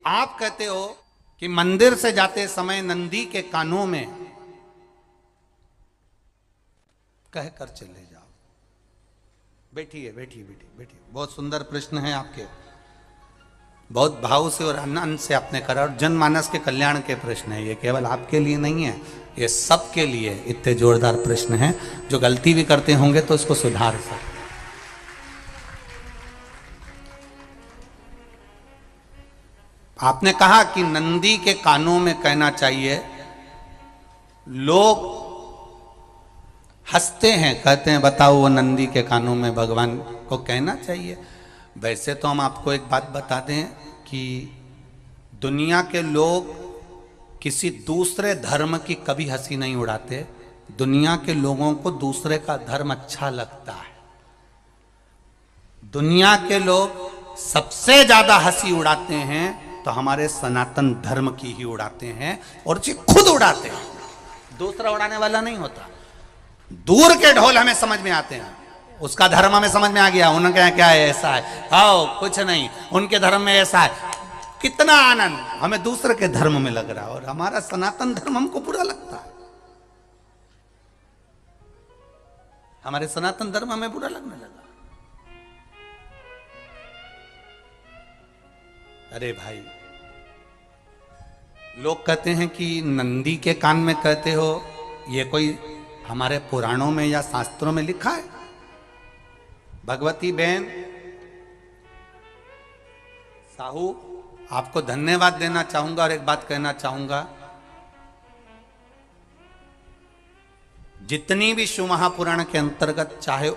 आप कहते हो कि मंदिर से जाते समय नंदी के कानों में कहकर चले जाओ। बैठिए बैठिए बैठिए बैठिए। बहुत सुंदर प्रश्न है आपके, बहुत भाव से और आनंद से आपने करा, और जनमानस के कल्याण के प्रश्न है ये, केवल आपके लिए नहीं है, ये सबके लिए इतने जोरदार प्रश्न हैं। जो गलती भी करते होंगे तो इसको सुधार सकते। आपने कहा कि नंदी के कानों में कहना चाहिए। लोग हंसते हैं, कहते हैं बताओ वो नंदी के कानों में भगवान को कहना चाहिए। वैसे तो हम आपको एक बात बता दें कि दुनिया के लोग किसी दूसरे धर्म की कभी हंसी नहीं उड़ाते। दुनिया के लोगों को दूसरे का धर्म अच्छा लगता है। दुनिया के लोग सबसे ज्यादा हंसी उड़ाते हैं तो हमारे सनातन धर्म की ही उड़ाते हैं, और जी खुद उड़ाते हैं, दूसरा उड़ाने वाला नहीं होता। दूर के ढोल हमें समझ में आते हैं, उसका धर्म हमें समझ में आ गया, उनके यहाँ क्या है, ऐसा है, आओ कुछ नहीं, उनके धर्म में ऐसा है। कितना आनंद हमें दूसरे के धर्म में लग रहा है, और हमारा सनातन धर्म हमको बुरा लगता है। हमारे सनातन धर्म हमें बुरा लगने लगा। अरे भाई, लोग कहते हैं कि नंदी के कान में कहते हो, ये कोई हमारे पुराणों में या शास्त्रों में लिखा है? भगवती बहन साहू, आपको धन्यवाद देना चाहूंगा और एक बात कहना चाहूंगा। जितनी भी शिव महापुराण के अंतर्गत चाहे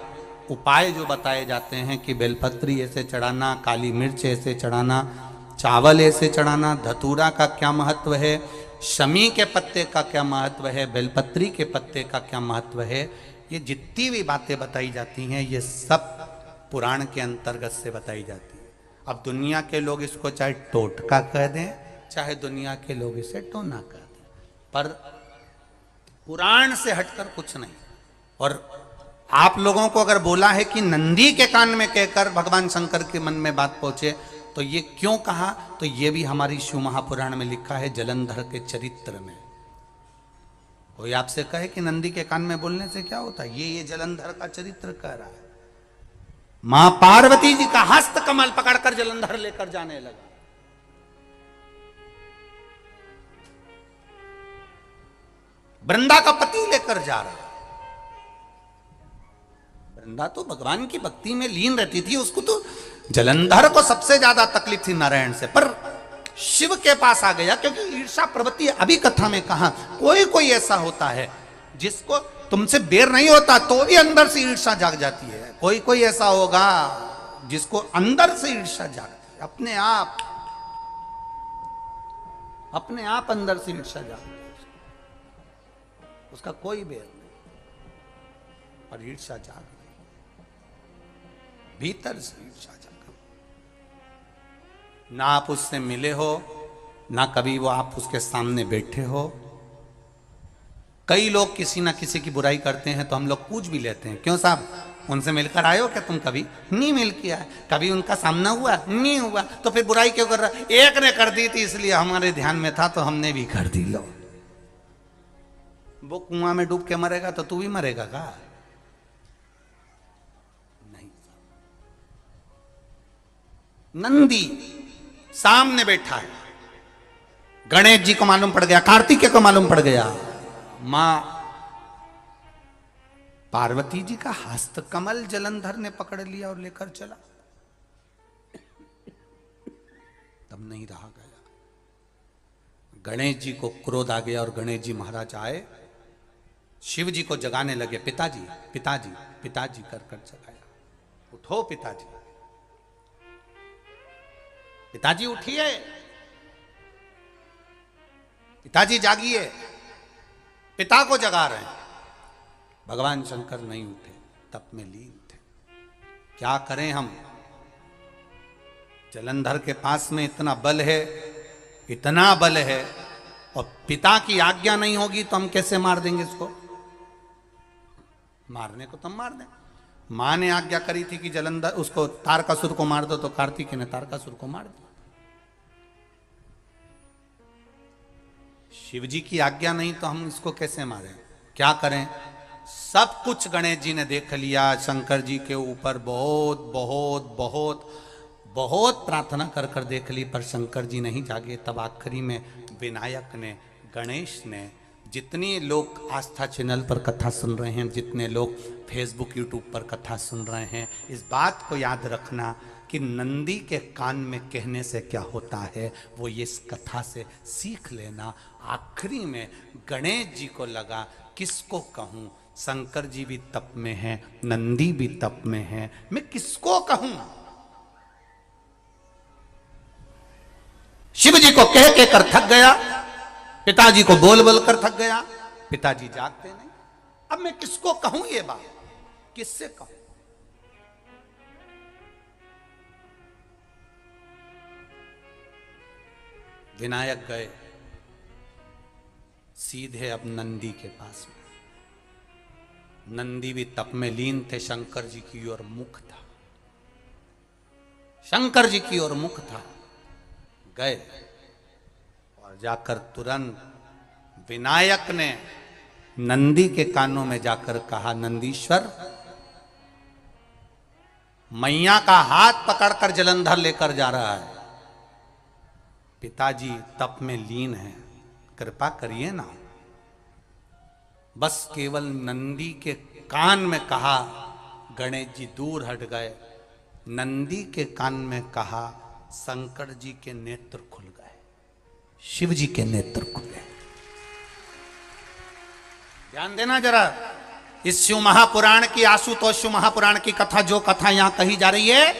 उपाय जो बताए जाते हैं कि बेलपत्री ऐसे चढ़ाना, काली मिर्च ऐसे चढ़ाना, चावल ऐसे चढ़ाना, धतूरा का क्या महत्व है, शमी के पत्ते का क्या महत्व है, बेलपत्री के पत्ते का क्या महत्व है, ये जितनी भी बातें बताई जाती हैं ये सब पुराण के अंतर्गत से बताई जाती है। अब दुनिया के लोग इसको चाहे टोटका कह दें, चाहे दुनिया के लोग इसे टोना कह दें, पर पुराण से हटकर कुछ नहीं। और आप लोगों को अगर बोला है कि नंदी के कान में कहकर भगवान शंकर के मन में बात पहुंचे, तो ये क्यों कहा, तो ये भी हमारी शिव महापुराण में लिखा है, जलंधर के चरित्र में। कोई आपसे कहे कि नंदी के कान में बोलने से क्या होता है, ये जलंधर का चरित्र कह रहा है। मां पार्वती जी का हस्त कमल पकड़कर जलंधर लेकर जाने लगा। वृंदा का पति लेकर जा रहा। वृंदा तो भगवान की भक्ति में लीन रहती थी, उसको तो जलंधर को सबसे ज्यादा तकलीफ थी नारायण से, पर शिव के पास आ गया, क्योंकि ईर्षा प्रवृत्ति अभी कथा में कहा, कोई कोई ऐसा होता है जिसको तुमसे बेर नहीं होता तो भी अंदर से ईर्षा जाग जाती है। कोई कोई ऐसा होगा जिसको अंदर से ईर्षा जागती है, अपने आप अंदर से ईर्षा जागती है, उसका कोई बेर नहीं, पर ईर्षा जाग गई, भीतर से ईर्षा जाग। ना आप उससे मिले हो, ना कभी वो आप उसके सामने बैठे हो। कई लोग किसी ना किसी की बुराई करते हैं तो हम लोग पूछ भी लेते हैं, क्यों साहब उनसे मिलकर आए हो क्या तुम? कभी नहीं मिल किया है, कभी उनका सामना हुआ नहीं हुआ, तो फिर बुराई क्यों कर रहा? एक ने कर दी थी इसलिए हमारे ध्यान में था तो हमने भी कर दी। लो, वो कुआं में डूब के मरेगा तो तू भी मरेगा का? नहीं। नंदी सामने बैठा है, गणेश जी को मालूम पड़ गया, कार्तिकेय को मालूम पड़ गया, मां पार्वती जी का हस्त कमल जलंधर ने पकड़ लिया और लेकर चला। तब नहीं रहा गया, गणेश जी को क्रोध आ गया और गणेश जी महाराज आए, शिव जी को जगाने लगे। पिताजी पिताजी पिताजी कर कर जगाया, उठो पिताजी, पिताजी उठिए, पिताजी जागिए, पिता को जगा रहे हैं। भगवान शंकर नहीं उठे, तप में लीन थे। क्या करें हम? जलंधर के पास में इतना बल है, इतना बल है, और पिता की आज्ञा नहीं होगी तो हम कैसे मार देंगे इसको? मारने को तो हम मार दें। मां ने आज्ञा करी थी कि जलंधर उसको तारकासुर को मार दो, तो कार्तिकेय ने तारकासुर को मार दिया। शिव जी की आज्ञा नहीं तो हम इसको कैसे मारें? क्या करें? सब कुछ गणेश जी ने देख लिया, शंकर जी के ऊपर बहुत बहुत बहुत बहुत प्रार्थना कर कर देख ली, पर शंकर जी नहीं जागे। तब आखिरी में विनायक ने, गणेश ने, जितने लोग आस्था चैनल पर कथा सुन रहे हैं, जितने लोग फेसबुक यूट्यूब पर कथा सुन रहे हैं, इस बात को याद रखना कि नंदी के कान में कहने से क्या होता है वो ये इस कथा से सीख लेना। आखिरी में गणेश जी को लगा किसको कहूँ, शंकर जी भी तप में हैं, नंदी भी तप में हैं, मैं किसको कहूँ? शिव जी को कह के कर थक गया, पिताजी को बोल बोल कर थक गया, पिताजी जागते नहीं। अब मैं किसको कहूं ये बात, किससे कहूं? विनायक गए सीधे अब नंदी के पास में। नंदी भी तप में लीन थे, शंकर जी की ओर मुख था, शंकर जी की ओर मुख था। गए और जाकर तुरंत विनायक ने नंदी के कानों में जाकर कहा, नंदीश्वर, मैया का हाथ पकड़कर जलंधर लेकर जा रहा है, पिताजी तप में लीन हैं, कृपा करिए ना। बस केवल नंदी के कान में कहा, गणेश जी दूर हट गए। नंदी के कान में कहा, शंकर जी के नेत्र खुल गए, शिव जी के नेत्र खुले। ध्यान देना जरा, इस शिव महापुराण की, आशुतोष शिव महापुराण की कथा, जो कथा यहां कही जा रही है,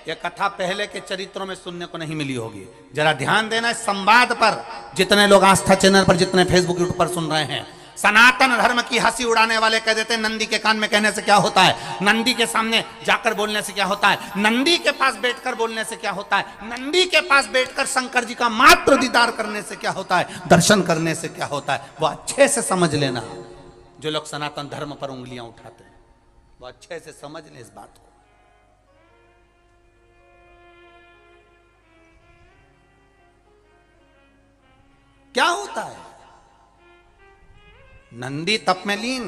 यह कथा पहले के चरित्रों में सुनने को नहीं मिली होगी। जरा ध्यान देना इस संवाद पर, जितने लोग आस्था चैनल पर, जितने फेसबुक यूट्यूब पर सुन रहे हैं। सनातन धर्म की हंसी उड़ाने वाले कह देते हैं नंदी के कान में कहने से क्या होता है, नंदी के सामने जाकर बोलने से क्या होता है, नंदी के पास बैठकर बोलने से क्या होता है, नंदी के पास बैठकर शंकर जी का मात्र दीदार करने से क्या होता है, दर्शन करने से क्या होता है। वो अच्छे से समझ लेना, जो लोग सनातन धर्म पर उंगलियां उठाते हैं वो अच्छे से समझ लें इस बात को। क्या होता है, नंदी तप में लीन,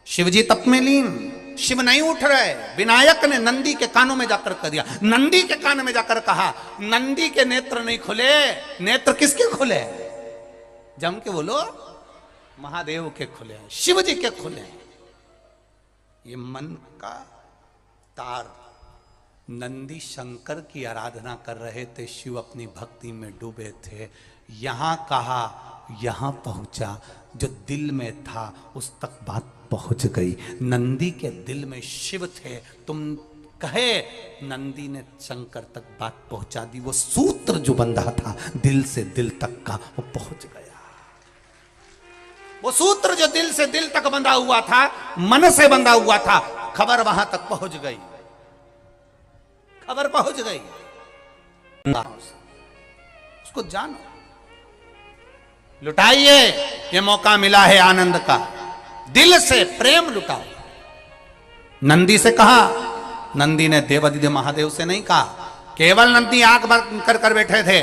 शिवजी तप में लीन, शिव नहीं उठ रहे। विनायक ने नंदी के कानों में जाकर कह दिया, नंदी के कान में जाकर कहा, नंदी के नेत्र नहीं खुले। नेत्र किसके खुले? जम के बोलो, महादेव के खुले, शिव जी के खुले। ये मन का तार, नंदी शंकर की आराधना कर रहे थे, शिव अपनी भक्ति में डूबे थे। यहां कहा, यहां पहुंचा, जो दिल में था उस तक बात पहुंच गई। नंदी के दिल में शिव थे, तुम कहे, नंदी ने शंकर तक बात पहुंचा दी। वो सूत्र जो बंधा था दिल से दिल तक का, वो पहुंच गया। वो सूत्र जो दिल से दिल तक बंधा हुआ था, मन से बंधा हुआ था, खबर वहां तक पहुंच गई, खबर पहुंच गई। उसको जानो, लुटाइए, ये मौका मिला है आनंद का, दिल से प्रेम लुटाओ। नंदी से कहा, नंदी ने देवादिदेव महादेव से नहीं कहा। केवल नंदी आंख बंद कर कर बैठे थे,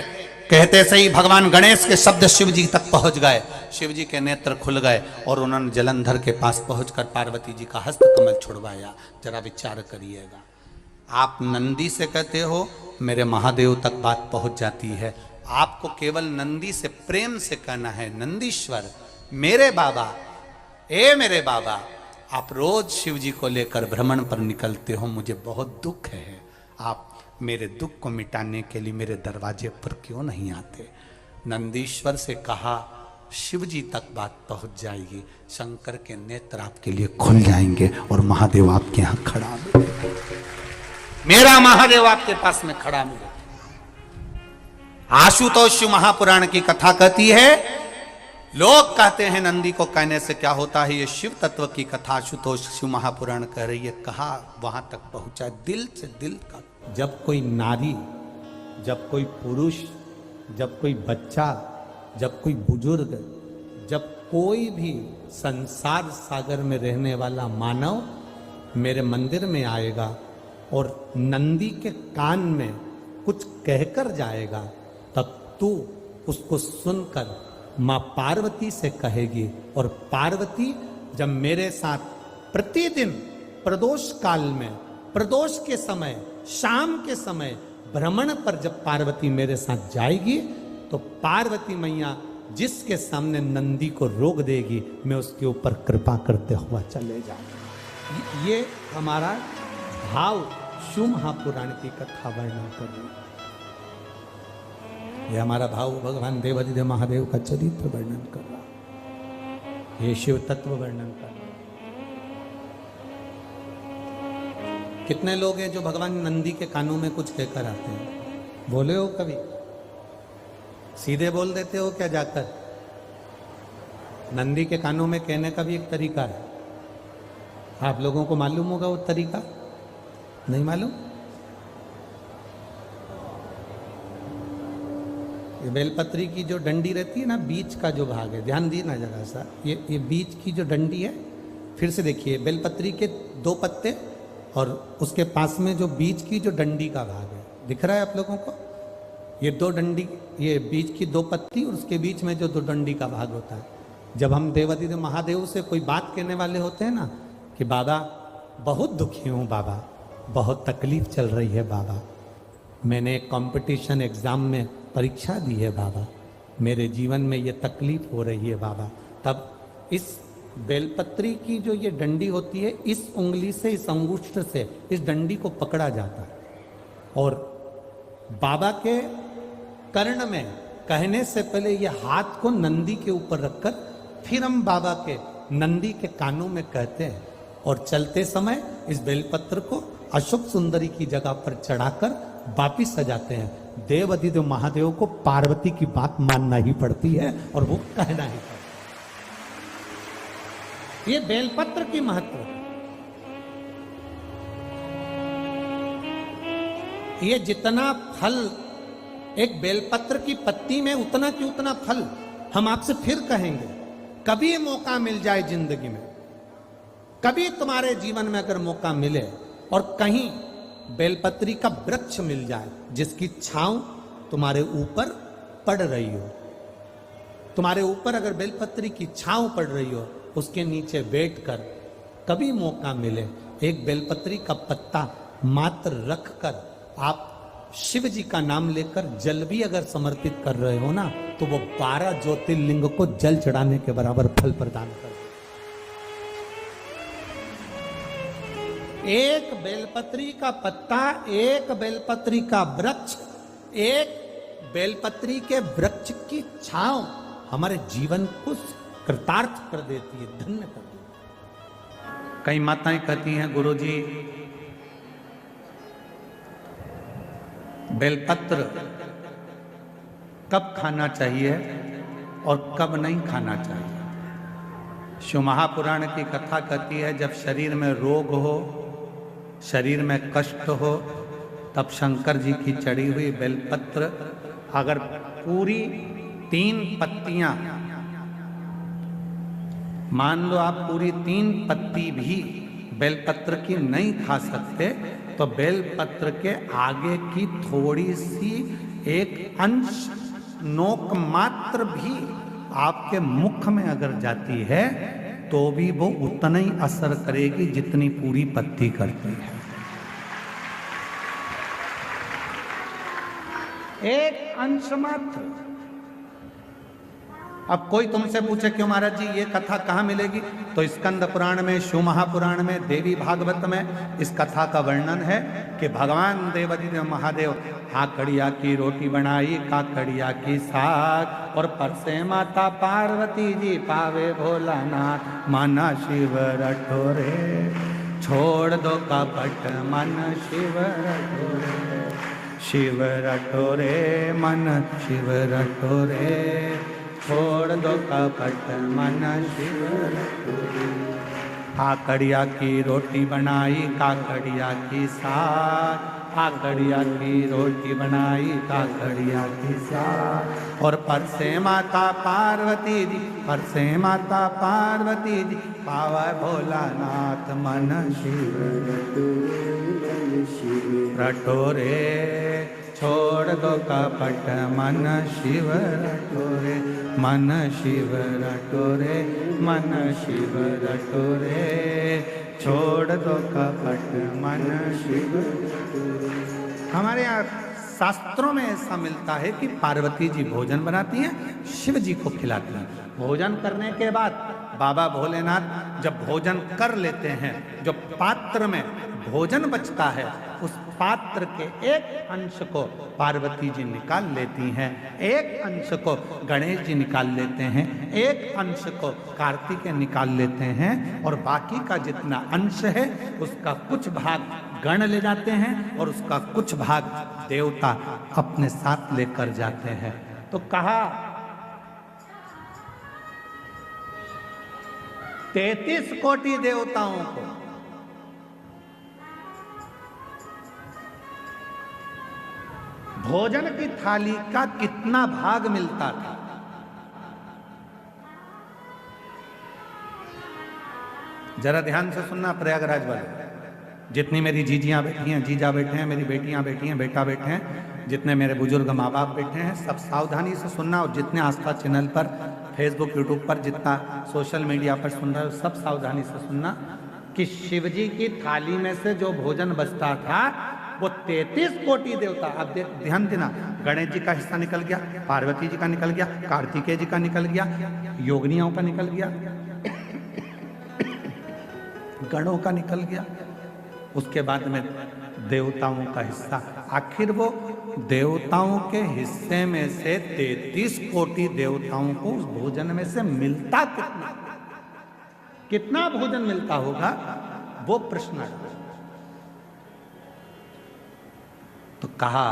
कहते से ही भगवान गणेश के शब्द शिव जी तक पहुंच गए। शिव जी के नेत्र खुल गए और उन्होंने जलंधर के पास पहुंचकर पार्वती जी का हस्त कमल छुड़वाया। जरा विचार करिएगा, आप नंदी से कहते हो मेरे महादेव तक बात पहुंच जाती है, आपको केवल नंदी से प्रेम से कहना है, नंदीश्वर मेरे बाबा, ए मेरे बाबा, आप रोज शिव जी को लेकर भ्रमण पर निकलते हो, मुझे बहुत दुख है, आप मेरे दुख को मिटाने के लिए मेरे दरवाजे पर क्यों नहीं आते? नंदीश्वर से कहा, शिव जी तक बात पहुंच जाएगी, शंकर के नेत्र आपके लिए खुल जाएंगे और महादेव आपके यहां खड़ा मिलेगा, मेरा महादेव आपके पास में खड़ा मिलेगा। आशुतोष शिव महापुराण की कथा कहती है, लोग कहते हैं नंदी को कहने से क्या होता है, ये शिव तत्व की कथा आशुतोष शिव महापुराण कह रही है। कहा वहां तक पहुंचा, दिल से दिल का। जब कोई नारी, जब कोई पुरुष, जब कोई बच्चा, जब कोई बुजुर्ग, जब कोई भी संसार सागर में रहने वाला मानव मेरे मंदिर में आएगा और नंदी के कान में कुछ कहकर जाएगा, तब तू उसको सुनकर माँ पार्वती से कहेगी। और पार्वती जब मेरे साथ प्रतिदिन प्रदोष काल में, प्रदोष के समय, शाम के समय भ्रमण पर जब पार्वती मेरे साथ जाएगी, तो पार्वती मैया जिसके सामने नंदी को रोक देगी, मैं उसके ऊपर कृपा करते हुआ चले जाऊंगा। ये हमारा भाव शिव महापुराण की कथा वर्णन कर रही है। ये हमारा भाव भगवान देवाधिदेव महादेव का चरित्र वर्णन कर रहा है, ये शिव तत्व वर्णन कर रहा है। कितने लोग हैं जो भगवान नंदी के कानों में कुछ कहकर आते हैं? बोले हो कभी? सीधे बोल देते हो क्या जाकर? नंदी के कानों में कहने का भी एक तरीका है। आप लोगों को मालूम होगा वो तरीका? नहीं मालूम? ये बेलपत्री की जो डंडी रहती है ना, बीच का जो भाग है, ध्यान दिए ना जरा सा, ये बीच की जो डंडी है, फिर से देखिए, बेलपत्री के 2 पत्ते और उसके पास में जो बीच की जो डंडी का भाग है, दिख रहा है आप लोगों को? ये 2 डंडी, ये बीच की 2 पत्ती और उसके बीच में जो 2 डंडी का भाग होता है। जब हम देवाधिदेव महादेव से कोई बात कहने वाले होते हैं ना, कि बाबा बहुत दुखी हूँ, बाबा बहुत तकलीफ चल रही है, बाबा मैंने एक कंपटीशन एग्जाम में परीक्षा दी है, बाबा मेरे जीवन में ये तकलीफ हो रही है, बाबा, तब इस बेलपत्री की जो ये डंडी होती है, इस उंगली से, इस अंगुष्ठ से इस डंडी को पकड़ा जाता है और बाबा के कर्ण में कहने से पहले ये हाथ को नंदी के ऊपर रखकर फिर हम बाबा के नंदी के कानों में कहते हैं और चलते समय इस बेलपत्र को अशोक सुंदरी की जगह पर चढ़ाकर वापिस सजाते हैं। देवाधिदेव महादेव को पार्वती की बात मानना ही पड़ती है और वो कहना ही पड़ता है। ये बेलपत्र की महत्व है। ये जितना फल एक बेलपत्र की पत्ती में, उतना की उतना फल हम आपसे फिर कहेंगे। कभी मौका मिल जाए जिंदगी में, कभी तुम्हारे जीवन में अगर मौका मिले और कहीं बेलपत्री का वृक्ष मिल जाए जिसकी छांव तुम्हारे ऊपर पड़ रही हो, तुम्हारे ऊपर अगर बेलपत्री की छांव पड़ रही हो, उसके नीचे बैठकर कभी मौका मिले, एक बेलपत्री का पत्ता मात्र रखकर आप शिव जी का नाम लेकर जल भी अगर समर्पित कर रहे हो ना, तो वो 12 ज्योतिर्लिंग को जल चढ़ाने के बराबर फल प्रदान कर। एक बेलपत्री का पत्ता, एक बेलपत्री का वृक्ष, एक बेलपत्री के वृक्ष की छांव हमारे जीवन को कृतार्थ कर देती है, धन्य कर देती है। कई माताएं कहती हैं, गुरुजी बेलपत्र कब खाना चाहिए और कब नहीं खाना चाहिए? शिव महापुराण की कथा कहती है, जब शरीर में रोग हो, शरीर में कष्ट हो, तब शंकर जी की चढ़ी हुई बेलपत्र अगर पूरी 3 पत्तियां, मान लो आप पूरी 3 पत्ती भी बेलपत्र की नहीं खा सकते, तो बेलपत्र के आगे की थोड़ी सी एक अंश नोक मात्र भी आपके मुख में अगर जाती है, तो भी वो उतना ही असर करेगी जितनी पूरी पत्ती करती है। एक अंश मात्र। अब कोई तुमसे पूछे क्यों महाराज जी ये कथा कहाँ मिलेगी, तो स्कंद पुराण में, शिव महापुराण में, देवी भागवत में इस कथा का वर्णन है कि भगवान देवाधिदेव महादेव काकड़िया की रोटी बनाई, काकड़िया की साग, और परसे माता पार्वती जी पावे भोलानाथ, माना शिव रटोरे, छोड़ दो कपट मन शिव रटोरे, शिव रटोरे मन शिव रटोरे, छोड़ दो कपट मन शिव रटोरे। काकड़िया की रोटी बनाई, काकड़िया की साग, काकड़िया की रोटी बनाई, काकड़िया की साग, और परसे माता पार्वती जी, परसे माता पार्वती जी पावा भोलानाथ, मन शिव रटोरे, छोड़ दो कपट मन शिव रटोरे, मन शिव रटोरे, मन शिव रटोरे, छोड़ दो कपट मन शिव रटोरे। हमारे यहाँ शास्त्रों में ऐसा मिलता है कि पार्वती जी भोजन बनाती हैं, शिव जी को खिलाती हैं। भोजन करने के बाद बाबा भोलेनाथ जब भोजन कर लेते हैं, जो पात्र में भोजन बचता है उस पात्र के एक अंश को पार्वती जी निकाल लेती हैं, एक अंश को गणेश जी निकाल लेते हैं, एक अंश को कार्तिकेय निकाल लेते हैं, और बाकी का जितना अंश है उसका कुछ भाग गण ले जाते हैं और उसका कुछ भाग देवता अपने साथ लेकर जाते हैं। तो कहा 33 कोटि देवताओं को भोजन की थाली का कितना भाग मिलता था। जरा ध्यान से सुनना प्रयागराज वाले, जितनी मेरी जीजियां बैठी हैं, जीजा बैठे हैं, मेरी बेटियां बैठी हैं, बेटा बैठे हैं, जितने मेरे बुजुर्ग माँ बाप बैठे हैं, सब सावधानी से सुनना। और जितने आस्था चैनल पर, फेसबुक, यूट्यूब पर, जितना सोशल मीडिया पर सुन रहे हो, सब सावधानी से सुनना कि शिव जी की थाली में से जो भोजन बचता था वो 33 कोटि देवता, अब ध्यान देना, गणेश जी का हिस्सा निकल गया, पार्वती जी का निकल गया, कार्तिकेय जी का निकल गया, योगिनियों का निकल गया, गणों का निकल गया, उसके बाद में देवताओं का हिस्सा। आखिर वो देवताओं के हिस्से में से 33 कोटि देवताओं को उस भोजन में से मिलता कितना, कितना भोजन मिलता होगा, वो प्रश्न है। तो कहा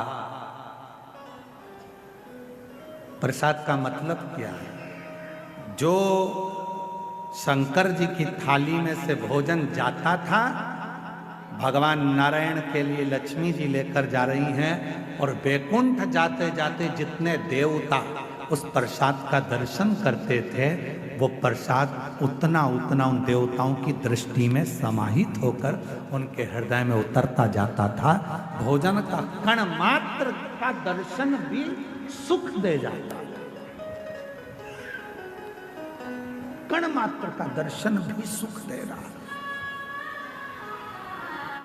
प्रसाद का मतलब क्या है? जो शंकर जी की थाली में से भोजन जाता था, भगवान नारायण के लिए लक्ष्मी जी लेकर जा रही हैं, और वैकुंठ जाते जाते जितने देवता उस प्रसाद का दर्शन करते थे, वो प्रसाद उतना उतना उन देवताओं की दृष्टि में समाहित होकर उनके हृदय में उतरता जाता था। भोजन का कण मात्र का दर्शन भी सुख दे जाता, कण मात्र का दर्शन भी सुख दे रहा।